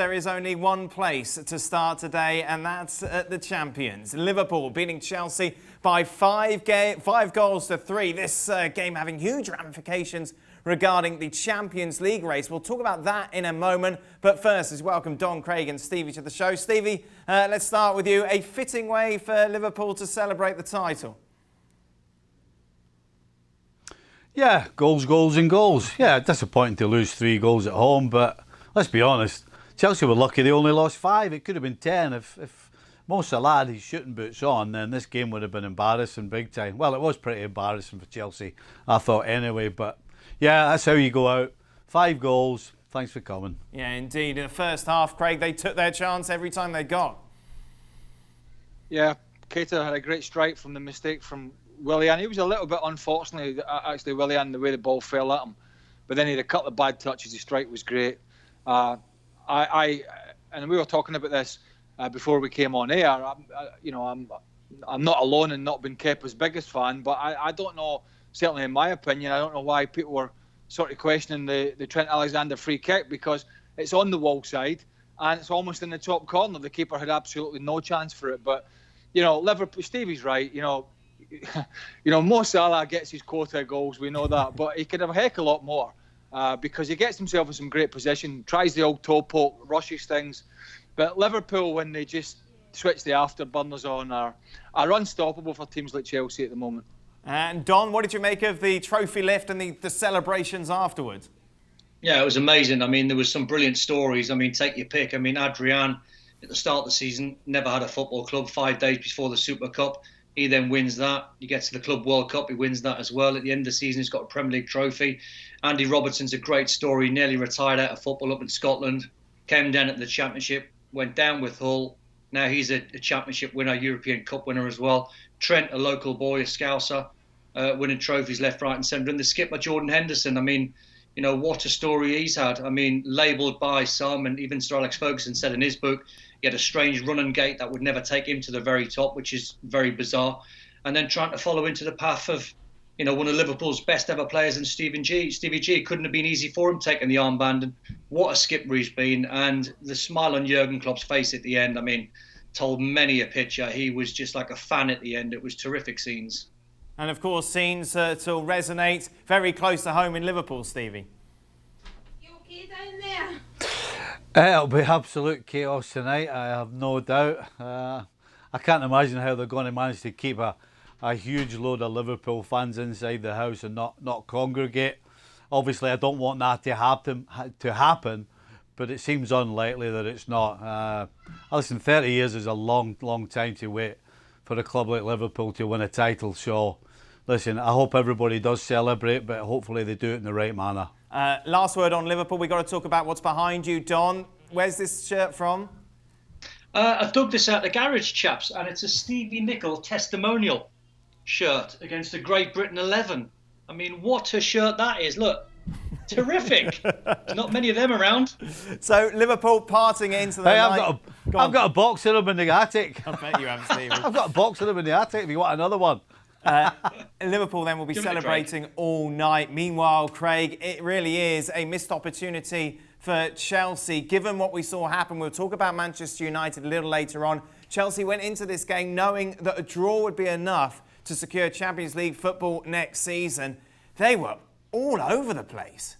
There is only one place to start today, and that's at the champions. Liverpool beating Chelsea by 5 goals to 3. This game having huge ramifications regarding the Champions League race. We'll talk about that in a moment. But first, let's welcome Don, Craig and Stevie to the show. Stevie, let's start with you. A fitting way for Liverpool to celebrate the title. Yeah, goals and goals. Yeah, disappointing to lose 3 goals at home, but let's be honest, Chelsea were lucky they only lost 5. It could have been 10 if Mo Salah had his shooting boots on, then this game would have been embarrassing big time. Well, it was pretty embarrassing for Chelsea, I thought anyway, but yeah, that's how you go out. 5 goals, thanks for coming. Yeah, indeed. In the first half, Craig, they took their chance every time they got. Yeah, Keita had a great strike from the mistake from Willian. He was a little bit, unfortunately, actually, Willian, the way the ball fell at him. But then he had a couple of bad touches. His strike was great. And we were talking about this before we came on air. I'm not alone in not being Kepa's biggest fan, but I don't know, certainly in my opinion, I don't know why people were sort of questioning the Trent Alexander free kick, because it's on the wall side and it's almost in the top corner. The keeper had absolutely no chance for it. But, Liverpool, Stevie's right, Mo Salah gets his quota of goals, we know that, but he could have a heck of a lot more. Because he gets himself in some great position, tries the old toe poke, rushes things. But Liverpool, when they just switch the afterburners on, are unstoppable for teams like Chelsea at the moment. And Don, what did you make of the trophy lift and the celebrations afterwards? Yeah, it was amazing. I mean, there was some brilliant stories. I mean, take your pick. I mean, Adrian, at the start of the season, never had a football club. 5 days before the Super Cup, he then wins that. You get to the Club World Cup, he wins that as well. At the end of the season, he's got a Premier League trophy. Andy Robertson's a great story. Nearly retired out of football up in Scotland. Came down at the Championship, went down with Hull. Now he's a Championship winner, European Cup winner as well. Trent, a local boy, a Scouser, winning trophies left, right and centre. And the skipper, Jordan Henderson, I mean, what a story he's had. I mean, labelled by some, and even Sir Alex Ferguson said in his book, he had a strange run and gait that would never take him to the very top, which is very bizarre. And then trying to follow into the path of, one of Liverpool's best ever players in Stevie G. It couldn't have been easy for him taking the armband. And what a skipper he's been. And the smile on Jurgen Klopp's face at the end, I mean, told many a picture. He was just like a fan at the end. It was terrific scenes. And of course, scenes to resonate very close to home in Liverpool, Stevie. You okay down there? It'll be absolute chaos tonight, I have no doubt. I can't imagine how they're going to manage to keep a huge load of Liverpool fans inside the house and not congregate. Obviously, I don't want that to happen, but it seems unlikely that it's not. Listen, 30 years is a long time to wait for a club like Liverpool to win a title. So, listen, I hope everybody does celebrate, but hopefully they do it in the right manner. Last word on Liverpool. We've got to talk about what's behind you, Don. Where's this shirt from? I've dug this out the garage, chaps, and it's a Stevie Nicol testimonial shirt against the Great Britain 11. I mean, what a shirt that is. Look, terrific. There's not many of them around. So, Liverpool parting into the night. I've got a box of them in the attic. I bet you have, Stevie. I've got a box of them in the attic if you want another one. Liverpool then will be celebrating all night. Meanwhile, Craig, it really is a missed opportunity for Chelsea. Given what we saw happen, we'll talk about Manchester United a little later on. Chelsea went into this game knowing that a draw would be enough to secure Champions League football next season. They were all over the place.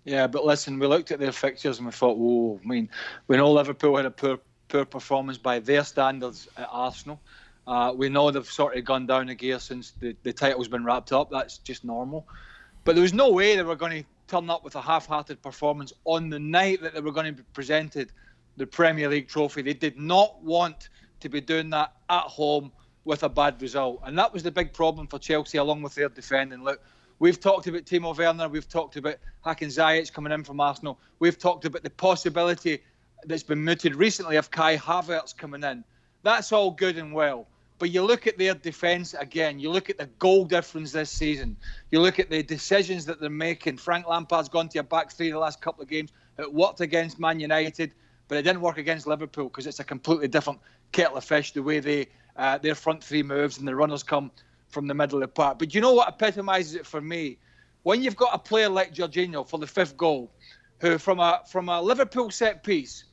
Yeah, but listen, we looked at their fixtures and we thought, we know Liverpool had a poor performance by their standards at Arsenal. We know they've sort of gone down a gear since the title's been wrapped up. That's just normal. But there was no way they were going to turn up with a half-hearted performance on the night that they were going to be presented the Premier League trophy. They did not want to be doing that at home with a bad result. And that was the big problem for Chelsea, along with their defending. Look, we've talked about Timo Werner. We've talked about Hakan Ziyech coming in from Arsenal. We've talked about the possibility that's been mooted recently of Kai Havertz coming in. That's all good and well. But you look at their defence again, you look at the goal difference this season, you look at the decisions that they're making. Frank Lampard's gone to a back three the last couple of games. It worked against Man United, but it didn't work against Liverpool because it's a completely different kettle of fish, the way their front three moves and the runners come from the middle of the park. But you know what epitomises it for me? When you've got a player like Jorginho for the 5th goal, who from a Liverpool set piece,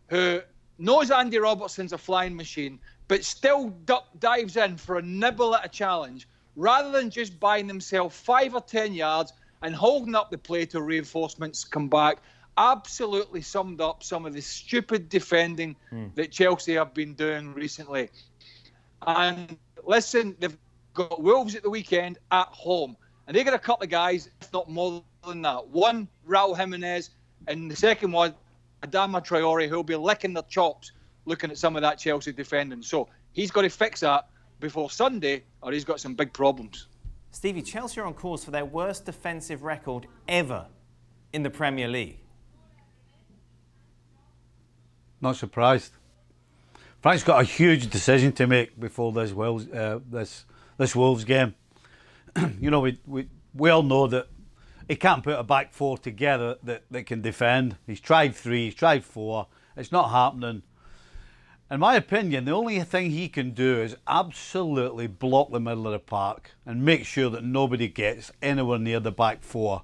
who knows Andy Robertson's a flying machine, but still dives in for a nibble at a challenge, rather than just buying himself 5 or 10 yards and holding up the play till reinforcements come back. Absolutely summed up some of the stupid defending that Chelsea have been doing recently. And listen, they've got Wolves at the weekend at home, and they got a couple of guys, if not more than that. One, Raul Jimenez, and the second one, Adama Traore, who'll be licking their chops looking at some of that Chelsea defending. So he's got to fix that before Sunday, or he's got some big problems. Stevie, Chelsea are on course for their worst defensive record ever in the Premier League. Not surprised. Frank's got a huge decision to make before this Wolves game. You know, we all know that he can't put a back four together that can defend. He's tried 3, he's tried 4. It's not happening. In my opinion, the only thing he can do is absolutely block the middle of the park and make sure that nobody gets anywhere near the back four.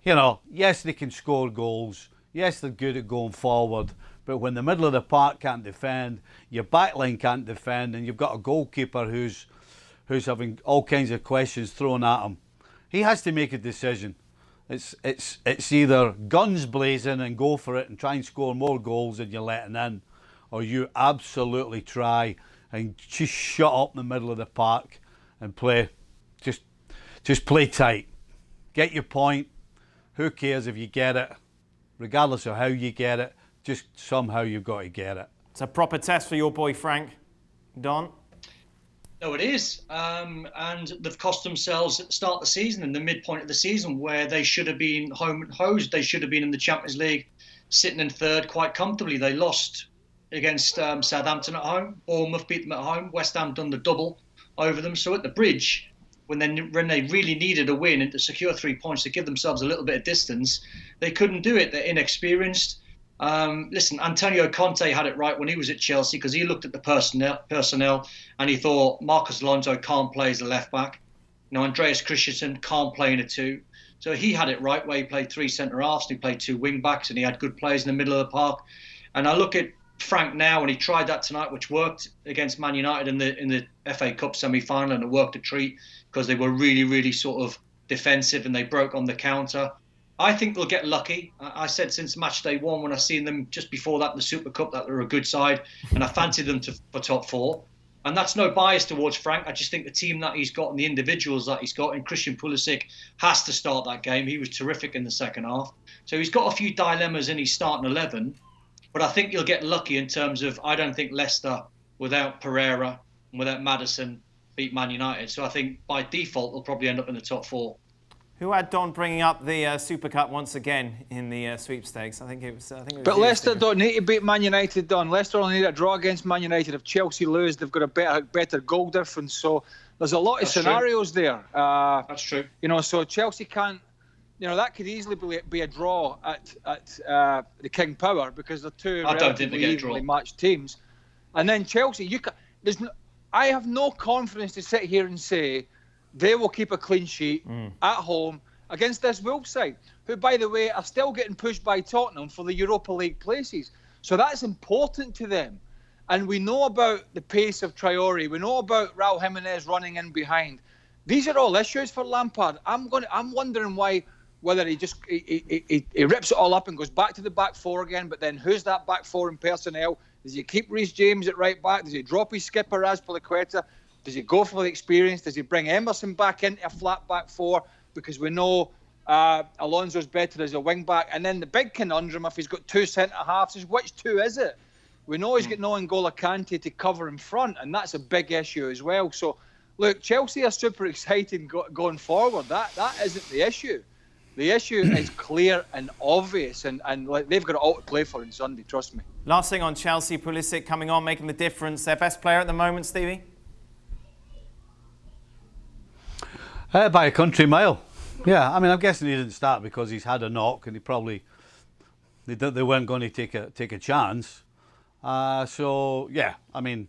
You know, yes, they can score goals. Yes, they're good at going forward. But when the middle of the park can't defend, your back line can't defend, and you've got a goalkeeper who's having all kinds of questions thrown at him, he has to make a decision. It's either guns blazing and go for it and try and score more goals than you're letting in, or you absolutely try and just shut up in the middle of the park and play. Just play tight. Get your point. Who cares if you get it? Regardless of how you get it, just somehow you've got to get it. It's a proper test for your boy Frank. Don? No, it is. And they've cost themselves at the start of the season and the midpoint of the season, where they should have been home and hosed. They should have been in the Champions League, sitting in third quite comfortably. They lost against Southampton at home. Bournemouth beat them at home. West Ham done the double over them. So at the bridge, when they really needed a win and to secure 3 points to give themselves a little bit of distance, they couldn't do it. They're inexperienced. Listen, Antonio Conte had it right when he was at Chelsea, because he looked at the personnel and he thought Marcos Alonso can't play as a left back. You know, Andreas Christensen can't play in a 2. So he had it right, where he played 3 centre halves and he played 2 wing backs and he had good players in the middle of the park. And I look at Frank now, and he tried that tonight, which worked against Man United in the FA Cup semi-final, and it worked a treat because they were really sort of defensive and they broke on the counter. I think they'll get lucky. I said since match day 1, when I seen them just before that in the Super Cup, that they're a good side, and I fancied them for top 4. And that's no bias towards Frank. I just think the team that he's got and the individuals that he's got, and Christian Pulisic has to start that game. He was terrific in the second half. So he's got a few dilemmas in his starting 11, but I think you'll get lucky in terms of, I don't think Leicester, without Pereira and without Maddison, beat Man United. So I think by default, they'll probably end up in the top 4. Who had Don bringing up the Super Cup once again in the sweepstakes? I think it was. But Leicester don't need to beat Man United, Don. Leicester only need a draw against Man United. If Chelsea lose, they've got a better goal difference. So there's a lot of scenarios there. That's true. You know, so Chelsea can't. You know, that could easily be a draw at the King Power, because they're two relatively evenly matched teams. And then Chelsea, I have no confidence to sit here and say they will keep a clean sheet at home against this Wolves side, who, by the way, are still getting pushed by Tottenham for the Europa League places. So that's important to them. And we know about the pace of Traore. We know about Raul Jimenez running in behind. These are all issues for Lampard. I'm wondering whether he rips it all up and goes back to the back 4 again. But then who's that back 4 in personnel? Does he keep Reece James at right back? Does he drop his skipper Azpilicueta? Does he go for the experience? Does he bring Emerson back into a flat back 4? Because we know Alonso's better as a wing back. And then the big conundrum, if he's got 2 centre halves, is which 2 is it? We know he's got no N'Golo Kante to cover in front, and that's a big issue as well. So, look, Chelsea are super exciting going forward. That isn't the issue. The issue is clear and obvious, and they've got it all to play for on Sunday, trust me. Last thing on Chelsea, Pulisic coming on, making the difference. Their best player at the moment, Stevie? By a country mile. Yeah, I mean, I'm guessing he didn't start because he's had a knock, and they weren't going to take a chance. So yeah, I mean,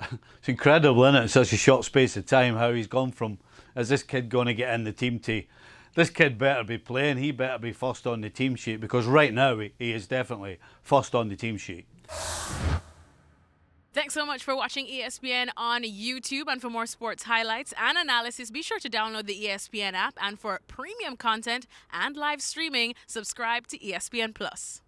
it's incredible, isn't it? In such a short space of time, how he's gone from, is this kid going to get in the team, to this kid better be playing. He better be first on the team sheet, because right now he is definitely first on the team sheet. Thanks so much for watching ESPN on YouTube. And for more sports highlights and analysis, be sure to download the ESPN app. And for premium content and live streaming, subscribe to ESPN Plus.